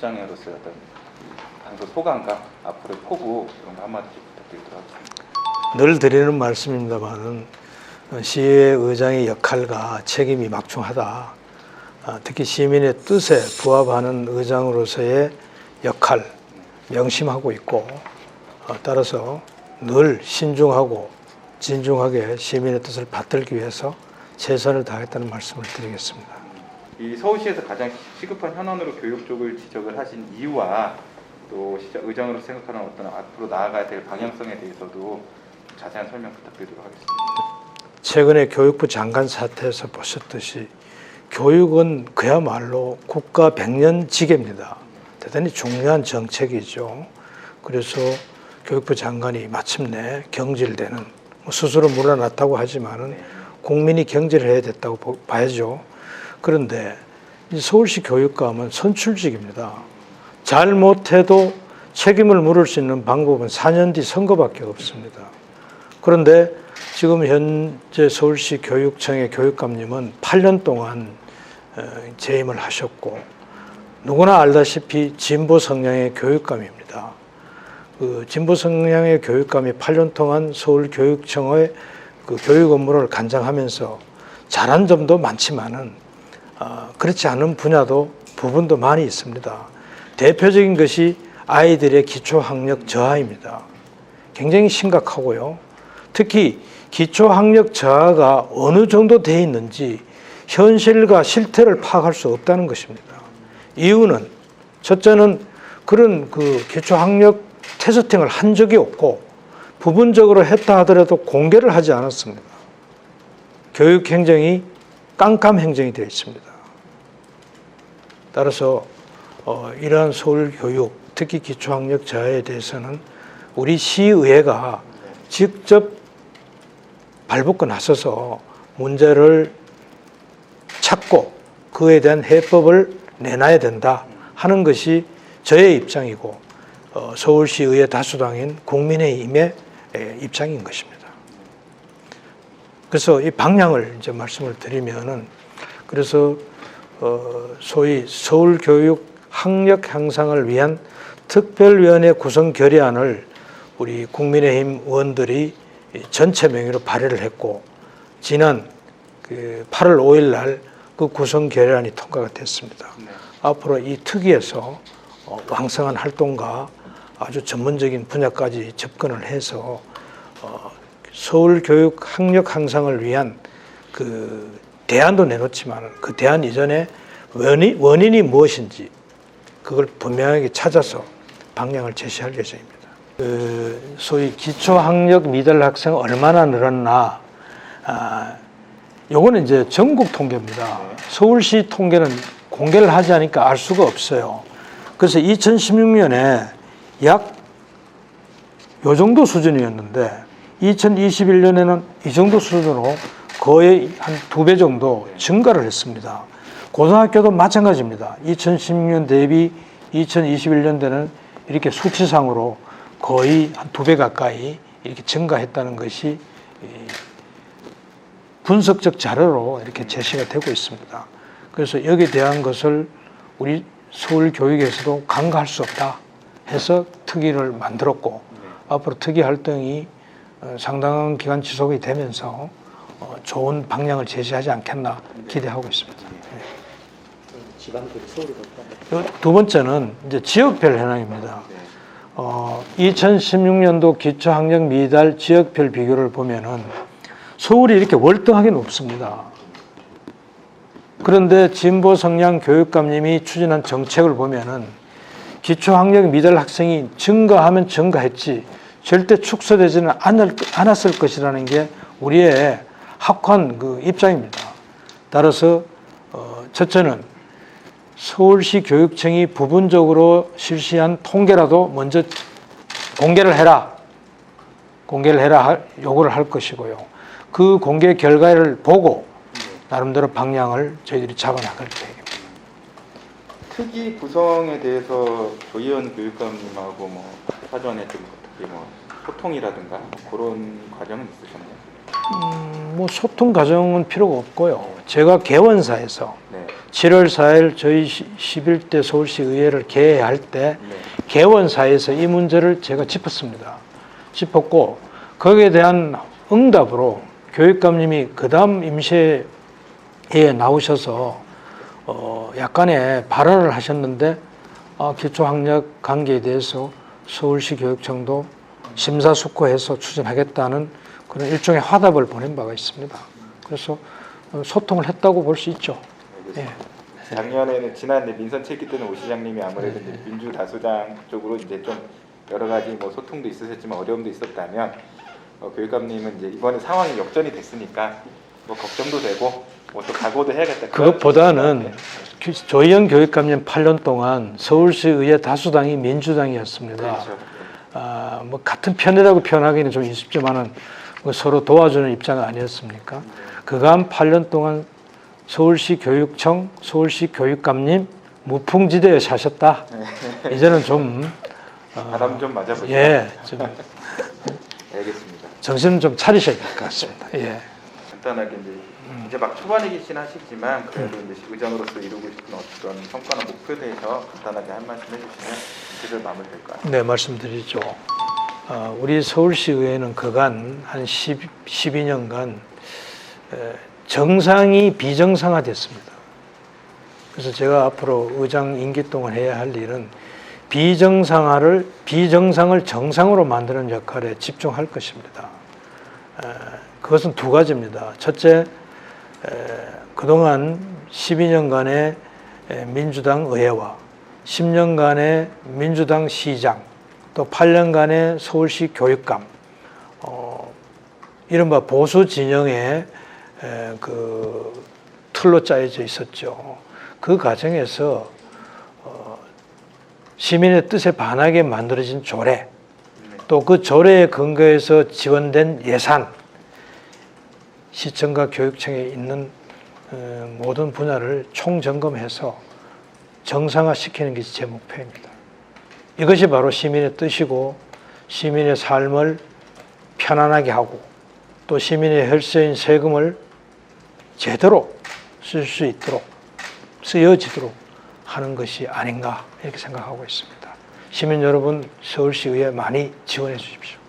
시장으로서의 어떤 당초 소감과 앞으로의 포부 이런 거 한마디씩 부탁드리도록 하겠습니다. 늘 드리는 말씀입니다만은 시의회 의장의 역할과 책임이 막중하다. 특히 시민의 뜻에 부합하는 의장으로서의 역할 명심하고 있고 따라서 늘 신중하고 진중하게 시민의 뜻을 받들기 위해서 최선을 다하겠다는 말씀을 드리겠습니다. 이 서울시에서 가장 시급한 현안으로 교육 쪽을 지적을 하신 이유와 또 의장으로 생각하는 어떤 앞으로 나아가야 될 방향성에 대해서도 자세한 설명 부탁드리도록 하겠습니다. 최근에 교육부 장관 사태에서 보셨듯이 교육은 그야말로 국가 백년지계입니다. 대단히 중요한 정책이죠. 그래서 교육부 장관이 마침내 경질되는, 스스로 물러났다고 하지만은 국민이 경질을 해야 됐다고 봐야죠. 그런데 서울시 교육감은 선출직입니다. 잘못해도 책임을 물을 수 있는 방법은 4년 뒤 선거밖에 없습니다. 그런데 지금 현재 서울시 교육청의 교육감님은 8년 동안 재임을 하셨고 누구나 알다시피 진보 성향의 교육감입니다. 그 진보 성향의 교육감이 8년 동안 서울교육청의 그 교육 업무를 관장하면서 잘한 점도 많지만은 그렇지 않은 부분도 많이 있습니다. 대표적인 것이 아이들의 기초학력 저하입니다. 굉장히 심각하고요. 특히 기초학력 저하가 어느 정도 돼 있는지 현실과 실태를 파악할 수 없다는 것입니다. 이유는 첫째는 그런 그 기초학력 테스팅을 한 적이 없고 부분적으로 했다 하더라도 공개를 하지 않았습니다. 교육행정이 깜깜행정이 되어 있습니다. 따라서 이러한 서울교육, 특히 기초학력 저하에 대해서는 우리 시의회가 직접 발벗고 나서서 문제를 찾고 그에 대한 해법을 내놔야 된다 하는 것이 저의 입장이고 서울시의회 다수당인 국민의힘의 입장인 것입니다. 그래서 이 방향을 이제 말씀을 드리면은 그래서 소위 서울교육 학력 향상을 위한 특별위원회 구성 결의안을 우리 국민의힘 의원들이 전체 명의로 발의를 했고 지난 8월 5일 날 그 구성 결의안이 통과가 됐습니다. 네. 앞으로 이 특위에서 왕성한 활동과 아주 전문적인 분야까지 접근을 해서 서울교육 학력 향상을 위한 그 대안도 내놓지만 그 대안 이전에 원인이 무엇인지 그걸 분명하게 찾아서 방향을 제시할 예정입니다. 소위 기초학력 미달 학생 얼마나 늘었나, 요거는 이제 전국 통계입니다. 서울시 통계는 공개를 하지 않으니까 알 수가 없어요. 그래서 2016년에 약 요 정도 수준이었는데 2021년에는 이 정도 수준으로 거의 한 2배 정도 증가를 했습니다. 고등학교도 마찬가지입니다. 2016년 대비 2021년대는 이렇게 수치상으로 거의 한 2배 가까이 이렇게 증가했다는 것이 분석적 자료로 이렇게 제시가 되고 있습니다. 그래서 여기에 대한 것을 우리 서울교육에서도 간과할 수 없다 해서 특위를 만들었고 앞으로 특위 활동이 상당한 기간 지속이 되면서 좋은 방향을 제시하지 않겠나 기대하고 있습니다. 두 번째는 이제 지역별 현황입니다. 2016년도 기초학력 미달 지역별 비교를 보면은 서울이 이렇게 월등하게 높습니다. 그런데 진보 성향 교육감님이 추진한 정책을 보면은 기초학력 미달 학생이 증가하면 증가했지 절대 축소되지는 않았을 것이라는 게 우리의 확고한 그 입장입니다. 따라서 첫째는 서울시 교육청이 부분적으로 실시한 통계라도 먼저 공개를 해라 요구를 할 것이고요. 그 공개 결과를 보고 나름대로 방향을 저희들이 잡아나갈 계획입니다. 특위 구성에 대해서 조희연 교육감님하고 사전에 좀 어떻게 소통이라든가 그런 과정은 있으셨나요? 뭐 소통 과정은 필요가 없고요. 제가 개원사에서 네. 7월 4일 저희 11대 서울시 의회를 개회할 때 네. 개원사에서 이 문제를 제가 짚었습니다. 짚었고 거기에 대한 응답으로 교육감님이 그 다음 임시회에 나오셔서 약간의 발언을 하셨는데 기초학력 관계에 대해서 서울시 교육청도 심사숙고해서 추진하겠다는 그런 일종의 화답을 보낸 바가 있습니다. 그래서 소통을 했다고 볼 수 있죠. 예. 작년에는 지난 민선 체기 때는 오 시장님이 아무래도 이제 민주다수당 쪽으로 이제 좀 여러 가지 뭐 소통도 있으셨지만 어려움도 있었다면 교육감님은 이제 이번에 상황이 역전이 됐으니까 뭐 걱정도 되고 뭐 또 각오도 해야겠다. 그것보다는 조희연 교육감님 8년 동안 서울시 의회 다수당이 민주당이었습니다. 그렇죠. 뭐 같은 편이라고 표현하기는 좀 있습지만은 서로 도와주는 입장 아니었습니까? 그간 8년 동안 서울시 교육청, 서울시 교육감님 무풍지대에 사셨다. 이제는 좀 바람 좀 맞아보죠. 예, 좀 알겠습니다. 정신을 좀 차리셔야 될 것 같습니다. 예. 간단하게 이제 막 초반이긴 하시지만 그래도 이제 의장으로서 이루고 싶은 어떤 성과나 목표에 대해서 간단하게 한 말씀 해주시면 인터뷰를 마무리될까요? 네, 말씀드리죠. 우리 서울시 의회는 그간 한 12년간 정상이 비정상화됐습니다. 그래서 제가 앞으로 의장 임기 동안 해야 할 일은 비정상을 정상으로 만드는 역할에 집중할 것입니다. 그것은 두 가지입니다. 첫째, 그동안 12년간의 민주당 의회와 10년간의 민주당 시장, 또 8년간의 서울시 교육감, 이른바 보수 진영의 그 틀로 짜여져 있었죠. 그 과정에서 시민의 뜻에 반하게 만들어진 조례, 또 그 조례에 근거해서 지원된 예산, 시청과 교육청에 있는 모든 분야를 총점검해서 정상화시키는 것이 제 목표입니다. 이것이 바로 시민의 뜻이고 시민의 삶을 편안하게 하고 또 시민의 혈세인 세금을 제대로 쓸 수 있도록 쓰여지도록 하는 것이 아닌가 이렇게 생각하고 있습니다. 시민 여러분, 서울시의회 많이 지원해 주십시오.